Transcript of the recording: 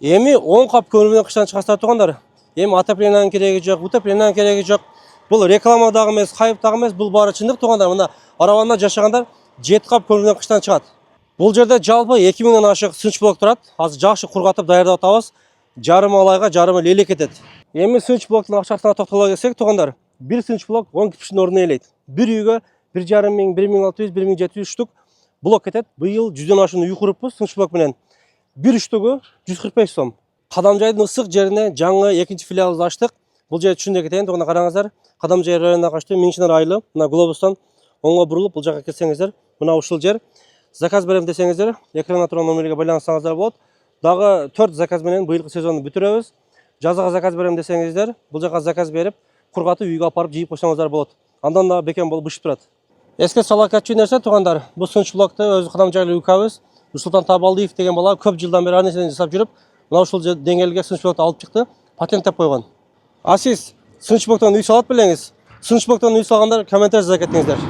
Эми 10 кап көмірмен кыштан чыгасыздар тугандар. Эми отоплениянын кереги жок, утоплениянын кереги жок. Бул реклама дагы эмес, хайп дагы эмес, бул баары чындык тугандар. Мына Араванда жашагандар 7 кап көмірмен кыштан чыгат. Бул жерде жалпы 2000ден ашык сынч блок турат. Азыр жакшы кургатып даярдап атабыз. Жарым алайга жарымы лелек кетет. Эми сынч блоктун акчасына токтоло келсек тугандар, бир сынч блок 10 кишинин ордун ээлейт. Бир үйгө 1,5 миң, 1600, 1700 штук блок кетет. Быйыл 100дөн ашуун үй куруппуз сынч блок менен. Бир үчтөгү 145 сом. Кадамжайдын ысык жерине жаңы экинчи филиалыбызды ачтык. Бул жер түшүндө кетейин, туганда караңыздар. Кадамжай районуна качты Миңшинар айылы. Мына глобустан оңго бурулуп бул жака келсеңиздер, мына ушул жер. Заказ берем десеңиздер, экранда турган номерге байланышсаңыздар болот. Дагы 4 заказ менен быйылкы сезонду бүтүрөбүз. Жазга заказ берем десеңиздер, бул жака заказ берип, кургатып үйгө алып барып жыйып койсоңуздар болот. Андан да бекем болуп бышып турат. Эске сала кетчү нерсе тугандар, бул сынч блокты өз Кадамжайлык укабыз Нурсултан Табалдиев деген бала көп жылдан бери ар нерсени жасап жүрүп, мына ушул деңгээлге сынч блокту алып чыкты, патенттеп койгон. А сиз сынч блоктон үй салат белеңиз? Сынч блоктон үй салгандар комментарий жаза кетиңиздер.